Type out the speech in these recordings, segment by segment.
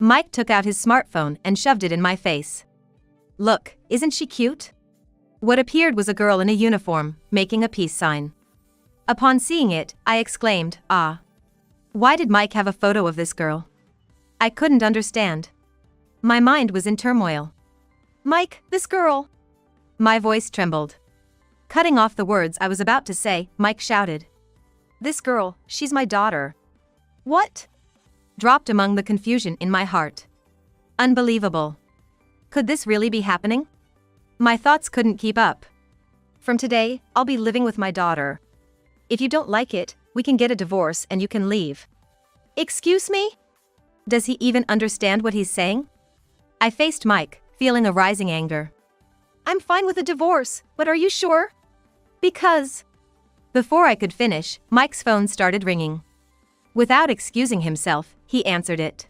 Mike took out his smartphone and shoved it in my face. Look, isn't she cute? What appeared was a girl in a uniform, making a peace sign. Upon seeing it, I exclaimed, "Ah." Why did Mike have a photo of this girl? I couldn't understand. My mind was in turmoil. "Mike, this girl." My voice trembled. Cutting off the words I was about to say, Mike shouted. "This girl, she's my daughter." "What?" Dropped among the confusion in my heart. Unbelievable. Could this really be happening? My thoughts couldn't keep up. "From today, I'll be living with my daughter. If you don't like it, we can get a divorce and you can leave." "Excuse me?" Does he even understand what he's saying? I faced Mike, feeling a rising anger. "I'm fine with a divorce, but are you sure? Because..." Before I could finish, Mike's phone started ringing. Without excusing himself, he answered it.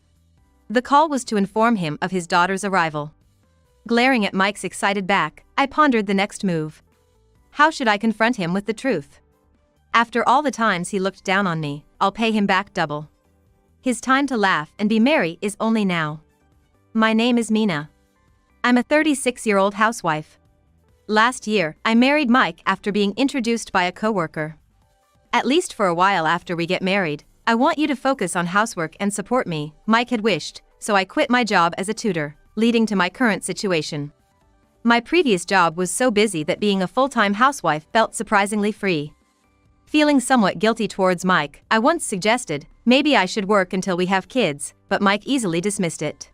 The call was to inform him of his daughter's arrival. Glaring at Mike's excited back, I pondered the next move. How should I confront him with the truth? After all the times he looked down on me, I'll pay him back double. His time to laugh and be merry is only now. My name is Mina. I'm a 36-year-old housewife. Last year, I married Mike after being introduced by a coworker. "At least for a while after we get married, I want you to focus on housework and support me," Mike had wished, so I quit my job as a tutor, leading to my current situation. My previous job was so busy that being a full-time housewife felt surprisingly free. Feeling somewhat guilty towards Mike, I once suggested, maybe I should work until we have kids, but Mike easily dismissed it.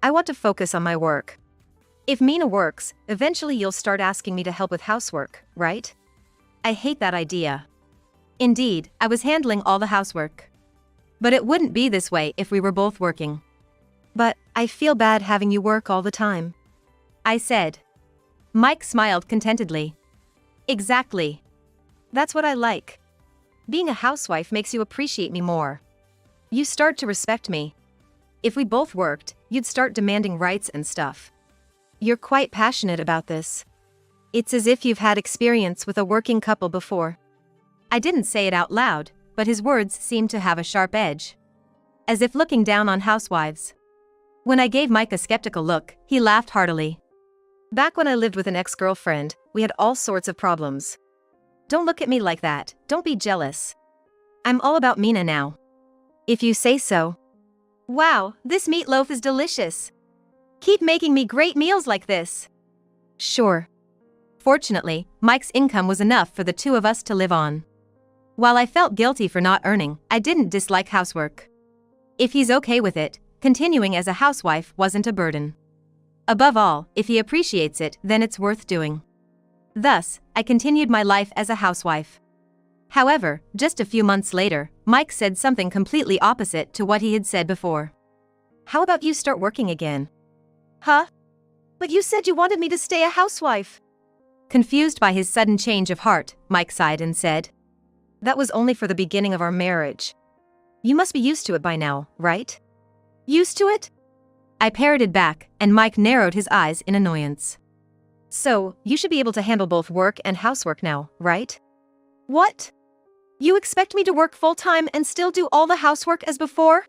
"I want to focus on my work." "If Mina works, eventually you'll start asking me to help with housework, right?" I hate that idea. Indeed, I was handling all the housework. But it wouldn't be this way if we were both working. "But I feel bad having you work all the time," I said. Mike smiled contentedly. "Exactly. That's what I like. Being a housewife makes you appreciate me more. You start to respect me. If we both worked, you'd start demanding rights and stuff. You're quite passionate about this. It's as if you've had experience with a working couple before." I didn't say it out loud, but his words seemed to have a sharp edge. As if looking down on housewives. When I gave Mike a skeptical look, he laughed heartily. "Back when I lived with an ex-girlfriend, we had all sorts of problems. Don't look at me like that, don't be jealous. I'm all about Mina now." "If you say so." "Wow, this meatloaf is delicious. Keep making me great meals like this." "Sure." Fortunately, Mike's income was enough for the two of us to live on. While I felt guilty for not earning, I didn't dislike housework. If he's okay with it, continuing as a housewife wasn't a burden. Above all, if he appreciates it, then it's worth doing. Thus, I continued my life as a housewife. However, just a few months later, Mike said something completely opposite to what he had said before. "How about you start working again?" "Huh? But you said you wanted me to stay a housewife." Confused by his sudden change of heart, Mike sighed and said, "That was only for the beginning of our marriage. You must be used to it by now, right?" "Used to it?" I parroted back, and Mike narrowed his eyes in annoyance. "So, you should be able to handle both work and housework now, right?" "What? You expect me to work full-time and still do all the housework as before?"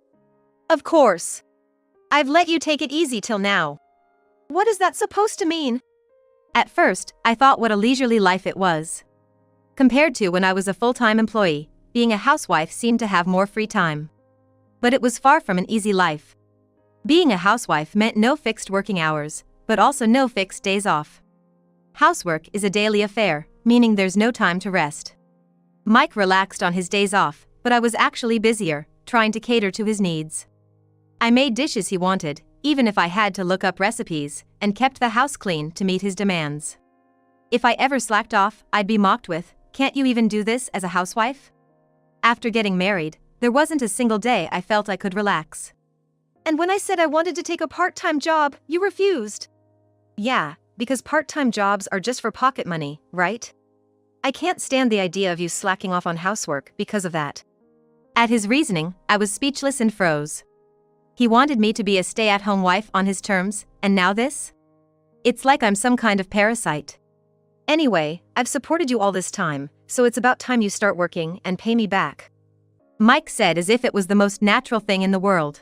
"Of course. I've let you take it easy till now." "What is that supposed to mean?" At first, I thought what a leisurely life it was. Compared to when I was a full-time employee, being a housewife seemed to have more free time. But it was far from an easy life. Being a housewife meant no fixed working hours, but also no fixed days off. Housework is a daily affair, meaning there's no time to rest. Mike relaxed on his days off, but I was actually busier, trying to cater to his needs. I made dishes he wanted, even if I had to look up recipes, and kept the house clean to meet his demands. If I ever slacked off, I'd be mocked with, "Can't you even do this as a housewife?" After getting married, there wasn't a single day I felt I could relax. "And when I said I wanted to take a part-time job, you refused." "Yeah, because part-time jobs are just for pocket money, right? I can't stand the idea of you slacking off on housework because of that." At his reasoning, I was speechless and froze. He wanted me to be a stay-at-home wife on his terms, and now this? It's like I'm some kind of parasite. "Anyway, I've supported you all this time, so it's about time you start working and pay me back," Mike said as if it was the most natural thing in the world.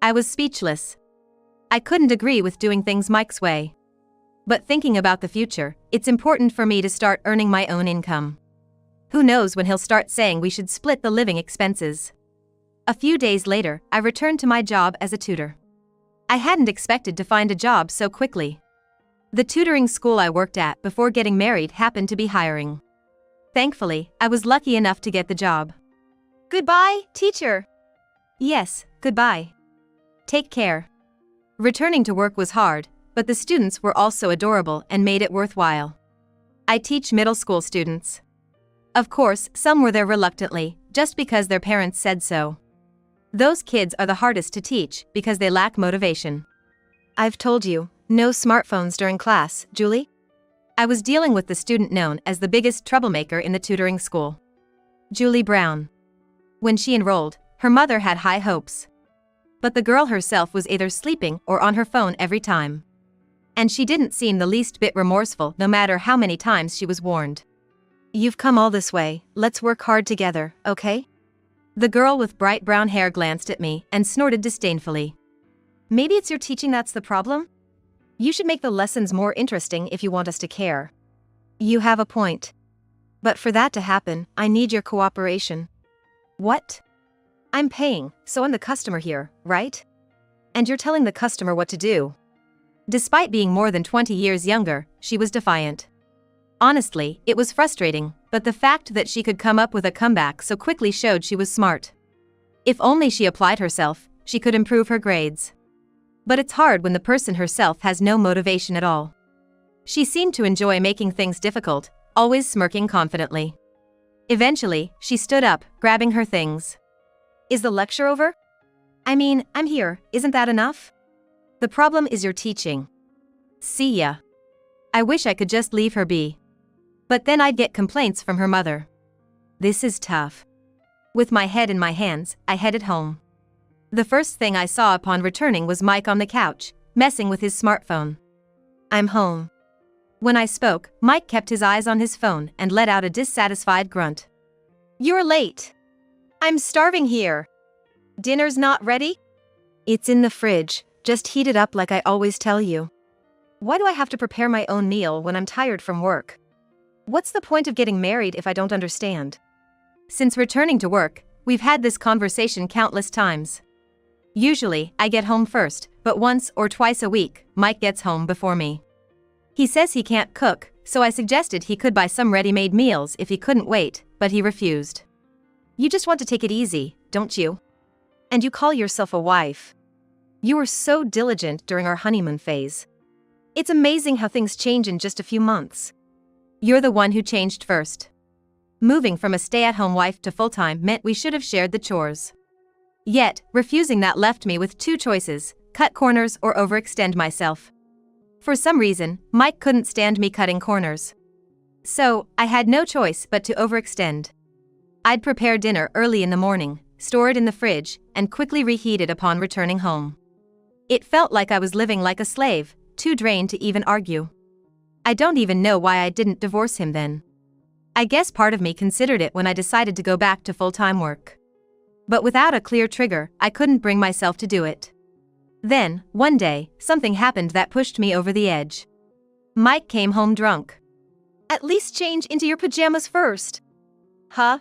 I was speechless. I couldn't agree with doing things Mike's way. But thinking about the future, it's important for me to start earning my own income. Who knows when he'll start saying we should split the living expenses. A few days later, I returned to my job as a tutor. I hadn't expected to find a job so quickly. The tutoring school I worked at before getting married happened to be hiring. Thankfully, I was lucky enough to get the job. Goodbye, teacher. Yes, goodbye. Take care. Returning to work was hard, but the students were also adorable and made it worthwhile. I teach middle school students. Of course, some were there reluctantly, just because their parents said so. Those kids are the hardest to teach because they lack motivation. I've told you, no smartphones during class, Julie. I was dealing with the student known as the biggest troublemaker in the tutoring school. Julie Brown. When she enrolled, her mother had high hopes. But the girl herself was either sleeping or on her phone every time. And she didn't seem the least bit remorseful no matter how many times she was warned. You've come all this way, let's work hard together, okay? The girl with bright brown hair glanced at me and snorted disdainfully. Maybe it's your teaching that's the problem? You should make the lessons more interesting if you want us to care. You have a point. But for that to happen, I need your cooperation. What? I'm paying, so I'm the customer here, right? And you're telling the customer what to do. Despite being more than 20 years younger, she was defiant. Honestly, it was frustrating, but the fact that she could come up with a comeback so quickly showed she was smart. If only she applied herself, she could improve her grades. But it's hard when the person herself has no motivation at all. She seemed to enjoy making things difficult, always smirking confidently. Eventually, she stood up, grabbing her things. Is the lecture over? I mean, I'm here, isn't that enough? The problem is your teaching. See ya. I wish I could just leave her be. But then I'd get complaints from her mother. This is tough. With my head in my hands, I headed home. The first thing I saw upon returning was Mike on the couch, messing with his smartphone. I'm home. When I spoke, Mike kept his eyes on his phone and let out a dissatisfied grunt. You're late. I'm starving here. Dinner's not ready? It's in the fridge, just heat it up like I always tell you. Why do I have to prepare my own meal when I'm tired from work? What's the point of getting married if I don't understand? Since returning to work, we've had this conversation countless times. Usually, I get home first, but once or twice a week, Mike gets home before me. He says he can't cook, so I suggested he could buy some ready-made meals if he couldn't wait, but he refused. You just want to take it easy, don't you? And you call yourself a wife. You were so diligent during our honeymoon phase. It's amazing how things change in just a few months. You're the one who changed first. Moving from a stay-at-home wife to full-time meant we should have shared the chores. Yet, refusing that left me with two choices: cut corners or overextend myself. For some reason, Mike couldn't stand me cutting corners. So, I had no choice but to overextend. I'd prepare dinner early in the morning, store it in the fridge, and quickly reheat it upon returning home. It felt like I was living like a slave, too drained to even argue. I don't even know why I didn't divorce him then. I guess part of me considered it when I decided to go back to full-time work. But without a clear trigger, I couldn't bring myself to do it. Then, one day, something happened that pushed me over the edge. Mike came home drunk. At least change into your pajamas first. Huh?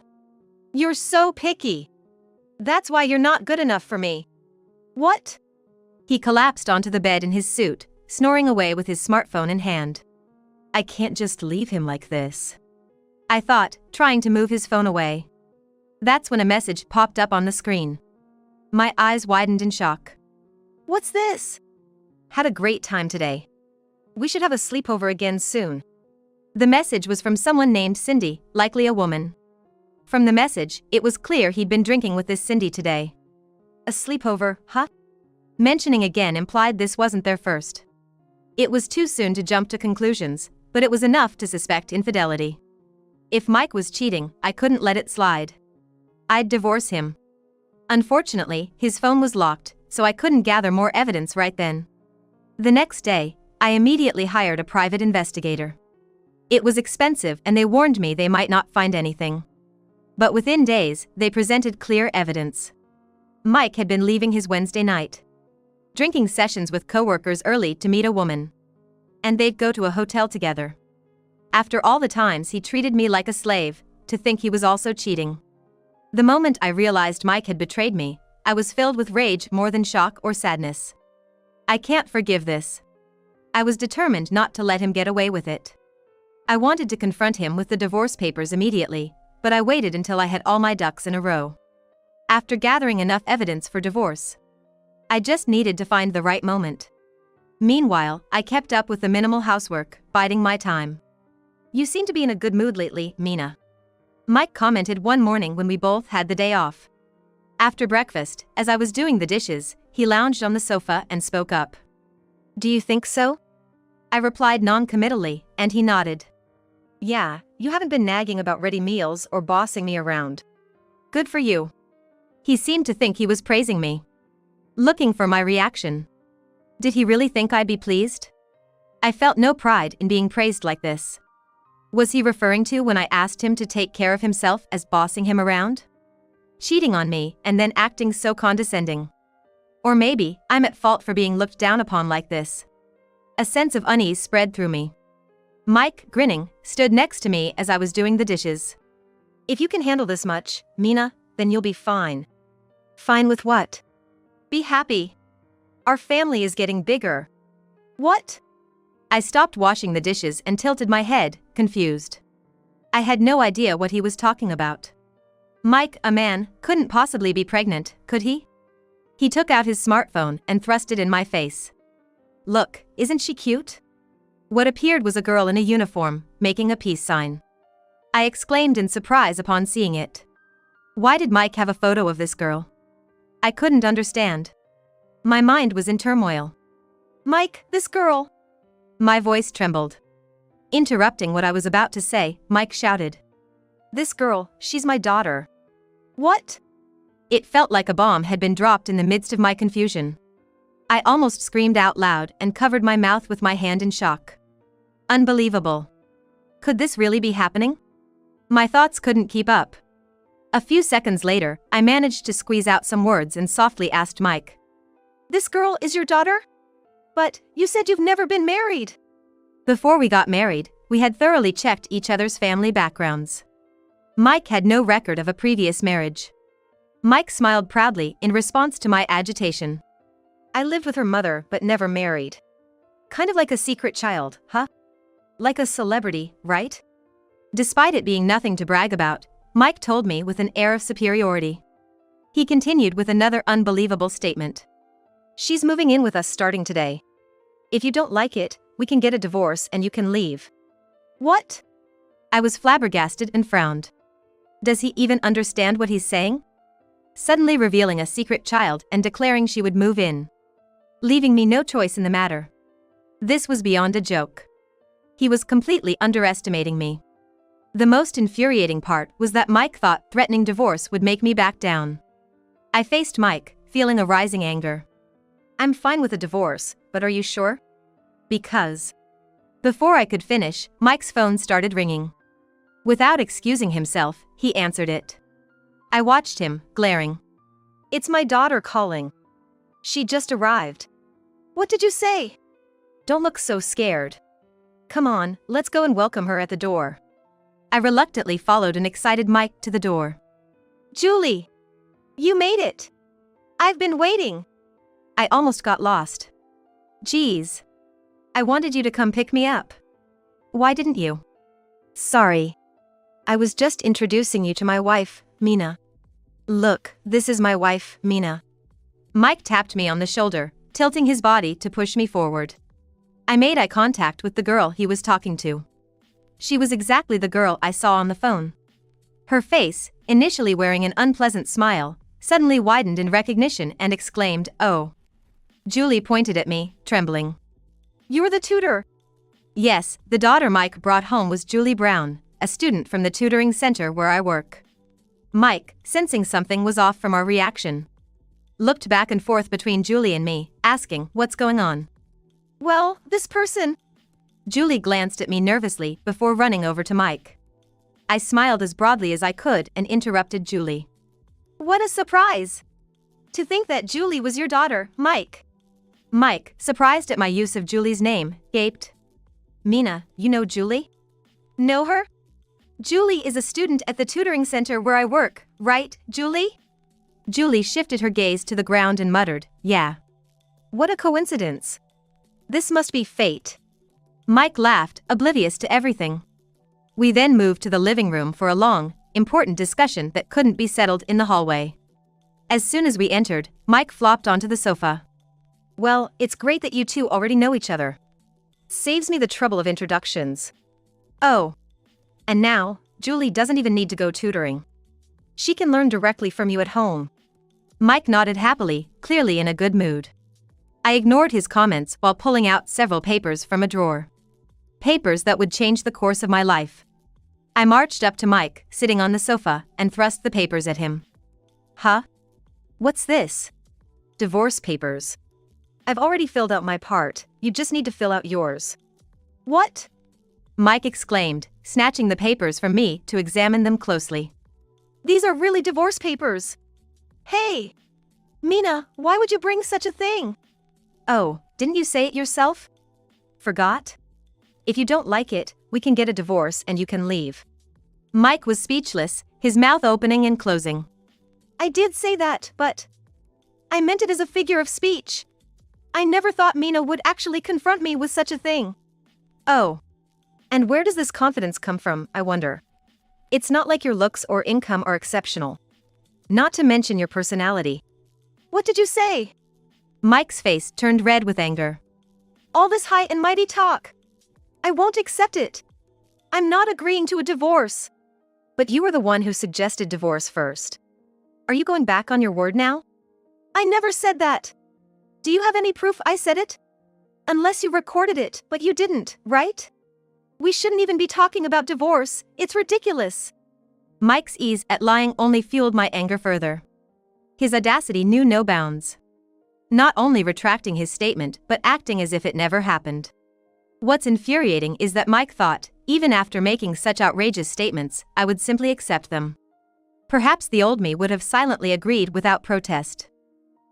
You're so picky. That's why you're not good enough for me. What? He collapsed onto the bed in his suit, snoring away with his smartphone in hand. I can't just leave him like this, I thought, trying to move his phone away. That's when a message popped up on the screen. My eyes widened in shock. What's this? Had a great time today. We should have a sleepover again soon. The message was from someone named Cindy, likely a woman. From the message, it was clear he'd been drinking with this Cindy today. A sleepover, huh? Mentioning again implied this wasn't their first. It was too soon to jump to conclusions, but it was enough to suspect infidelity. If Mike was cheating, I couldn't let it slide. I'd divorce him. Unfortunately, his phone was locked, so I couldn't gather more evidence right then. The next day, I immediately hired a private investigator. It was expensive and they warned me they might not find anything. But within days, they presented clear evidence. Mike had been leaving his Wednesday night. drinking sessions with coworkers early to meet a woman. And they'd go to a hotel together. After all the times he treated me like a slave, to think he was also cheating. The moment I realized Mike had betrayed me, I was filled with rage more than shock or sadness. I can't forgive this. I was determined not to let him get away with it. I wanted to confront him with the divorce papers immediately, but I waited until I had all my ducks in a row. After gathering enough evidence for divorce, I just needed to find the right moment. Meanwhile, I kept up with the minimal housework, biding my time. "You seem to be in a good mood lately, Mina," Mike commented one morning when we both had the day off. After breakfast, as I was doing the dishes, he lounged on the sofa and spoke up. "Do you think so?" I replied non-committally, and he nodded. "Yeah, you haven't been nagging about ready meals or bossing me around. Good for you." He seemed to think he was praising me. Looking for my reaction. Did he really think I'd be pleased? I felt no pride in being praised like this. Was he referring to when I asked him to take care of himself as bossing him around? Cheating on me and then acting so condescending? Or maybe I'm at fault for being looked down upon like this. A sense of unease spread through me. Mike, grinning, stood next to me as I was doing the dishes. "If you can handle this much, Mina, then you'll be fine." "Fine with what?" "Be happy. Our family is getting bigger." "What?" I stopped washing the dishes and tilted my head, confused. I had no idea what he was talking about. Mike, a man, couldn't possibly be pregnant, could he? He took out his smartphone and thrust it in my face. "Look, isn't she cute?" What appeared was a girl in a uniform, making a peace sign. I exclaimed in surprise upon seeing it. Why did Mike have a photo of this girl? I couldn't understand. My mind was in turmoil. "Mike, this girl." My voice trembled. Interrupting what I was about to say, Mike shouted. "This girl, she's my daughter." "What?" It felt like a bomb had been dropped in the midst of my confusion. I almost screamed out loud and covered my mouth with my hand in shock. Unbelievable. Could this really be happening? My thoughts couldn't keep up. A few seconds later, I managed to squeeze out some words and softly asked Mike. "This girl is your daughter? But you said you've never been married." Before we got married, we had thoroughly checked each other's family backgrounds. Mike had no record of a previous marriage. Mike smiled proudly in response to my agitation. "I lived with her mother but never married. Kind of like a secret child, huh? Like a celebrity, right?" Despite it being nothing to brag about, Mike told me with an air of superiority. He continued with another unbelievable statement. "She's moving in with us starting today. If you don't like it, we can get a divorce and you can leave." "What?" I was flabbergasted and frowned. Does he even understand what he's saying? Suddenly revealing a secret child and declaring she would move in, leaving me no choice in the matter. This was beyond a joke. He was completely underestimating me. The most infuriating part was that Mike thought threatening divorce would make me back down. I faced Mike, feeling a rising anger. "I'm fine with a divorce, but are you sure?" "Because..." Before I could finish, Mike's phone started ringing. Without excusing himself, he answered it. I watched him, glaring. "It's my daughter calling. She just arrived." "What did you say?" "Don't look so scared. Come on, let's go and welcome her at the door." I reluctantly followed an excited Mike to the door. "Julie! You made it! I've been waiting." I almost got lost. "Geez. I wanted you to come pick me up. Why didn't you?" "Sorry. I was just introducing you to my wife, Mina." "Look, this is my wife, Mina." Mike tapped me on the shoulder, tilting his body to push me forward. I made eye contact with the girl he was talking to. She was exactly the girl I saw on the phone. Her face, initially wearing an unpleasant smile, suddenly widened in recognition and exclaimed, "Oh." Julie pointed at me, trembling. "You're the tutor." Yes, the daughter Mike brought home was Julie Brown, a student from the tutoring center where I work. Mike, sensing something was off from our reaction, looked back and forth between Julie and me, asking, "What's going on?" "Well, this person..." Julie glanced at me nervously before running over to Mike. I smiled as broadly as I could and interrupted Julie. "What a surprise! To think that Julie was your daughter, Mike." Mike, surprised at my use of Julie's name, gaped. Mina, you know Julie? Know her? Julie is a student at the tutoring center where I work, right, Julie? Julie shifted her gaze to the ground and muttered, yeah. What a coincidence. This must be fate. Mike laughed, oblivious to everything. We then moved to the living room for a long, important discussion that couldn't be settled in the hallway. As soon as we entered, Mike flopped onto the sofa. Well, it's great that you two already know each other. Saves me the trouble of introductions. Oh. And now, Julie doesn't even need to go tutoring. She can learn directly from you at home. Mike nodded happily, clearly in a good mood. I ignored his comments while pulling out several papers from a drawer. Papers that would change the course of my life. I marched up to Mike, sitting on the sofa, and thrust the papers at him. Huh? What's this? Divorce papers. I've already filled out my part, you just need to fill out yours. What? Mike exclaimed, snatching the papers from me to examine them closely. These are really divorce papers. Hey! Mina, why would you bring such a thing? Oh, didn't you say it yourself? Forgot? If you don't like it, we can get a divorce and you can leave. Mike was speechless, his mouth opening and closing. I did say that, but I meant it as a figure of speech. I never thought Mina would actually confront me with such a thing. Oh. And where does this confidence come from, I wonder? It's not like your looks or income are exceptional. Not to mention your personality. What did you say? Mike's face turned red with anger. All this high and mighty talk. I won't accept it. I'm not agreeing to a divorce. But you were the one who suggested divorce first. Are you going back on your word now? I never said that. Do you have any proof I said it? Unless you recorded it, but you didn't, right? We shouldn't even be talking about divorce, it's ridiculous. Mike's ease at lying only fueled my anger further. His audacity knew no bounds. Not only retracting his statement, but acting as if it never happened. What's infuriating is that Mike thought, even after making such outrageous statements, I would simply accept them. Perhaps the old me would have silently agreed without protest.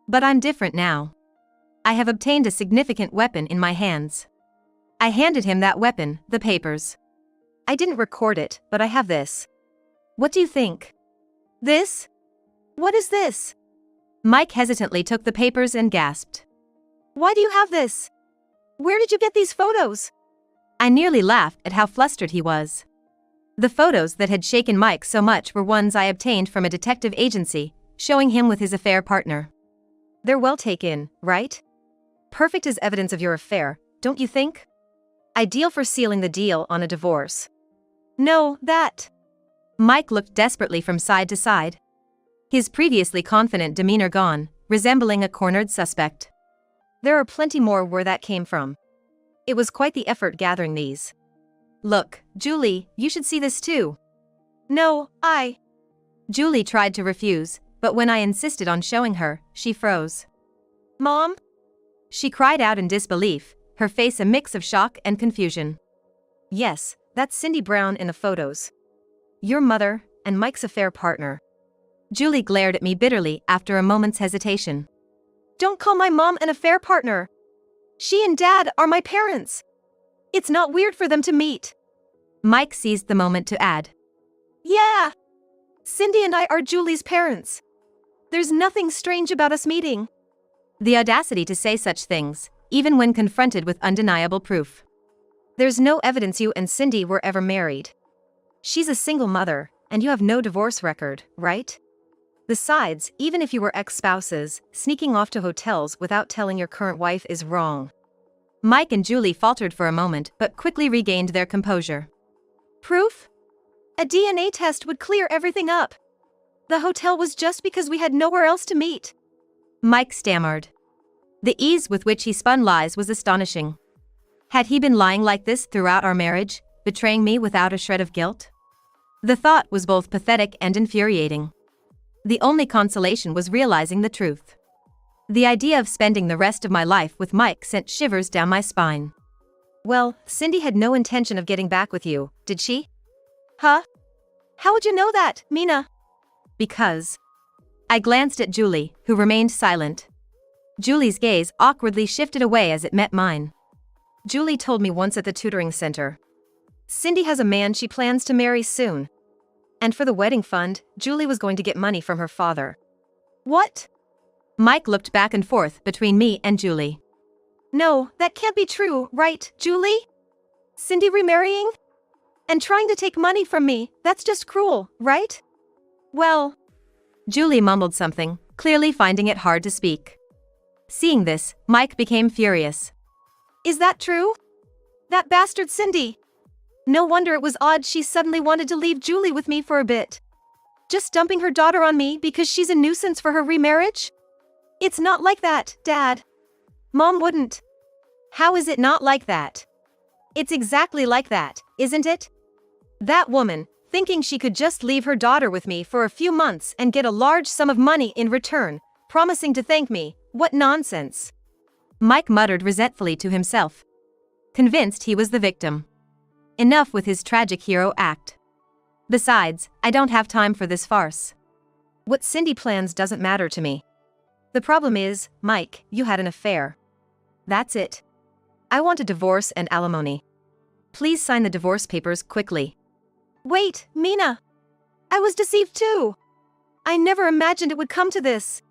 But I'm different now. I have obtained a significant weapon in my hands. I handed him that weapon, the papers. I didn't record it, but I have this. What do you think? This? What is this? Mike hesitantly took the papers and gasped. Why do you have this? Where did you get these photos? I nearly laughed at how flustered he was. The photos that had shaken Mike so much were ones I obtained from a detective agency, showing him with his affair partner. They're well taken, right? Perfect as evidence of your affair, don't you think? Ideal for sealing the deal on a divorce. No, that. Mike looked desperately from side to side. His previously confident demeanor gone, resembling a cornered suspect. There are plenty more where that came from. It was quite the effort gathering these. Look, Julie, you should see this too. No, Julie tried to refuse, but when I insisted on showing her, she froze. Mom? She cried out in disbelief, her face a mix of shock and confusion. Yes, that's Cindy Brown in the photos. Your mother, and Mike's affair partner. Julie glared at me bitterly after a moment's hesitation. Don't call my mom an affair partner. She and Dad are my parents. It's not weird for them to meet. Mike seized the moment to add. Yeah. Cindy and I are Julie's parents. There's nothing strange about us meeting. The audacity to say such things, even when confronted with undeniable proof. There's no evidence you and Cindy were ever married. She's a single mother, and you have no divorce record, right? Besides, even if you were ex-spouses, sneaking off to hotels without telling your current wife is wrong. Mike and Julie faltered for a moment but quickly regained their composure. Proof? A DNA test would clear everything up. The hotel was just because we had nowhere else to meet. Mike stammered. The ease with which he spun lies was astonishing. Had he been lying like this throughout our marriage, betraying me without a shred of guilt? The thought was both pathetic and infuriating. The only consolation was realizing the truth. The idea of spending the rest of my life with Mike sent shivers down my spine. Well, Cindy had no intention of getting back with you, did she? Huh? How would you know that, Mina? Because. I glanced at Julie, who remained silent. Julie's gaze awkwardly shifted away as it met mine. Julie told me once at the tutoring center. Cindy has a man she plans to marry soon. And for the wedding fund, Julie was going to get money from her father. What? Mike looked back and forth between me and Julie. No, that can't be true, right, Julie? Cindy remarrying? And trying to take money from me, that's just cruel, right? Well, Julie mumbled something, clearly finding it hard to speak. Seeing this, Mike became furious. Is that true? That bastard Cindy. No wonder it was odd she suddenly wanted to leave Julie with me for a bit. Just dumping her daughter on me because she's a nuisance for her remarriage? It's not like that, Dad. Mom wouldn't. How is it not like that? It's exactly like that, isn't it? That woman, thinking she could just leave her daughter with me for a few months and get a large sum of money in return, promising to thank me, what nonsense. Mike muttered resentfully to himself. Convinced he was the victim. Enough with his tragic hero act. Besides, I don't have time for this farce. What Cindy plans doesn't matter to me. The problem is, Mike, you had an affair. That's it. I want a divorce and alimony. Please sign the divorce papers quickly. Wait, Mina. I was deceived too. I never imagined it would come to this.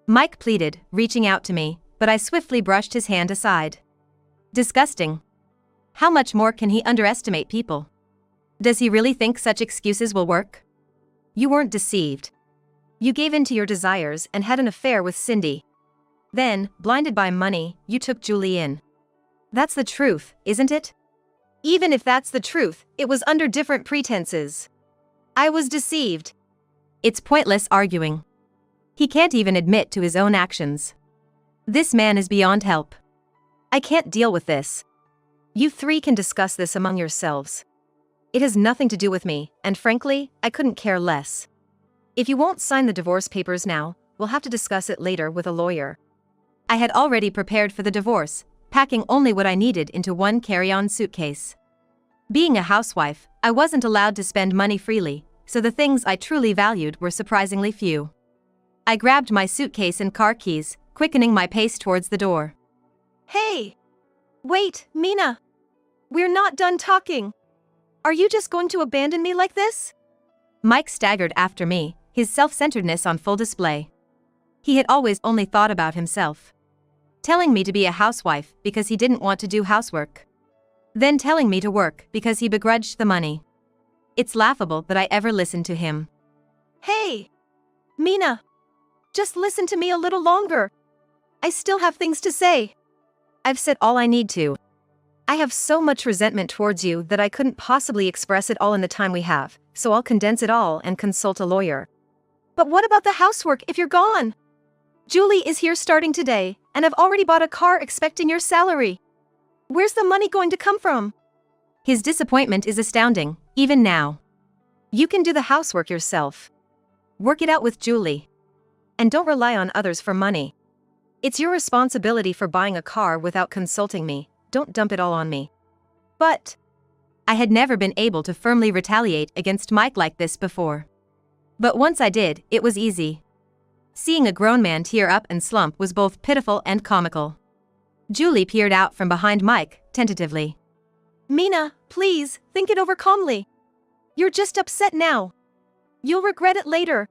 Mike pleaded, reaching out to me, but I swiftly brushed his hand aside. Disgusting. How much more can he underestimate people? Does he really think such excuses will work? You weren't deceived. You gave in to your desires and had an affair with Cindy. Then, blinded by money, you took Julie in. That's the truth, isn't it? Even if that's the truth, it was under different pretenses. I was deceived. It's pointless arguing. He can't even admit to his own actions. This man is beyond help. I can't deal with this. You three can discuss this among yourselves. It has nothing to do with me, and frankly, I couldn't care less. If you won't sign the divorce papers now, we'll have to discuss it later with a lawyer. I had already prepared for the divorce, packing only what I needed into one carry-on suitcase. Being a housewife, I wasn't allowed to spend money freely, so the things I truly valued were surprisingly few. I grabbed my suitcase and car keys, quickening my pace towards the door. Hey! Wait, Mina! We're not done talking. Are you just going to abandon me like this? Mike staggered after me, his self-centeredness on full display. He had always only thought about himself. Telling me to be a housewife because he didn't want to do housework. Then telling me to work because he begrudged the money. It's laughable that I ever listened to him. Hey! Mina! Just listen to me a little longer. I still have things to say. I've said all I need to. I have so much resentment towards you that I couldn't possibly express it all in the time we have, so I'll condense it all and consult a lawyer. But what about the housework if you're gone? Julie is here starting today, and I've already bought a car expecting your salary. Where's the money going to come from? His disappointment is astounding, even now. You can do the housework yourself. Work it out with Julie. And don't rely on others for money. It's your responsibility for buying a car without consulting me. Don't dump it all on me. But I had never been able to firmly retaliate against Mike like this before. But once I did, it was easy. Seeing a grown man tear up and slump was both pitiful and comical. Julie peered out from behind Mike, tentatively. Mina, please, think it over calmly. You're just upset now. You'll regret it later.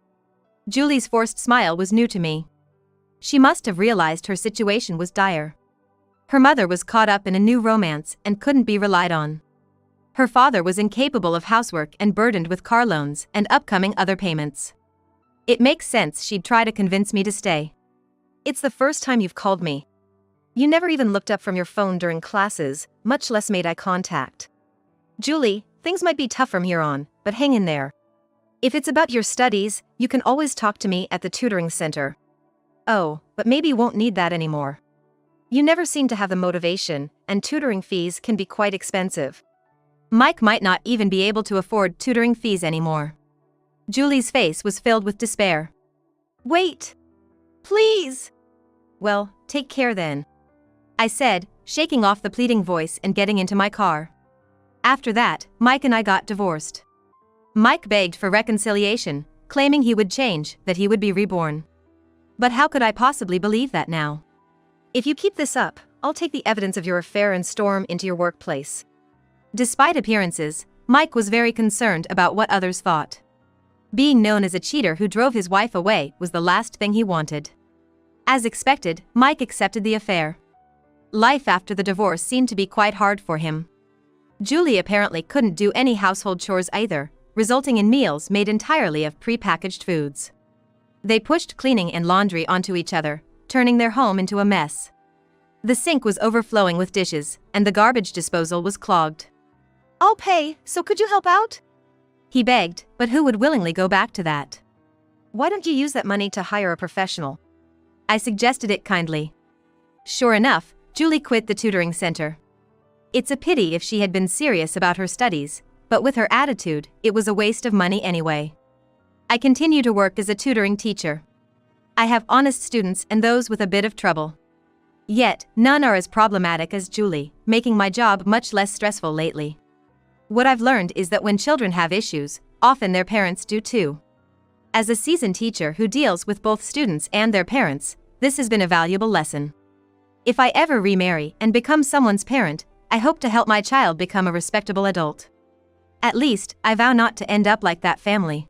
Julie's forced smile was new to me. She must have realized her situation was dire. Her mother was caught up in a new romance and couldn't be relied on. Her father was incapable of housework and burdened with car loans and upcoming other payments. It makes sense she'd try to convince me to stay. It's the first time you've called me. You never even looked up from your phone during classes, much less made eye contact. Julie, things might be tough from here on, but hang in there. If it's about your studies, you can always talk to me at the tutoring center. Oh, but maybe you won't need that anymore. You never seem to have the motivation, and tutoring fees can be quite expensive. Mike might not even be able to afford tutoring fees anymore. Julie's face was filled with despair. Wait! Please! Well, take care then, I said, shaking off the pleading voice and getting into my car. After that, Mike and I got divorced. Mike begged for reconciliation, claiming he would change, that he would be reborn. But how could I possibly believe that now? If you keep this up, I'll take the evidence of your affair and storm into your workplace. Despite appearances, Mike was very concerned about what others thought. Being known as a cheater who drove his wife away was the last thing he wanted. As expected, Mike accepted the affair. Life after the divorce seemed to be quite hard for him. Julie apparently couldn't do any household chores either, resulting in meals made entirely of pre-packaged foods. They pushed cleaning and laundry onto each other, turning their home into a mess. The sink was overflowing with dishes, and the garbage disposal was clogged. I'll pay, so could you help out? He begged, but who would willingly go back to that? Why don't you use that money to hire a professional? I suggested it kindly. Sure enough, Julie quit the tutoring center. It's a pity if she had been serious about her studies, but with her attitude, it was a waste of money anyway. I continue to work as a tutoring teacher. I have honest students and those with a bit of trouble. Yet, none are as problematic as Julie, making my job much less stressful lately. What I've learned is that when children have issues, often their parents do too. As a seasoned teacher who deals with both students and their parents, this has been a valuable lesson. If I ever remarry and become someone's parent, I hope to help my child become a respectable adult. At least, I vow not to end up like that family.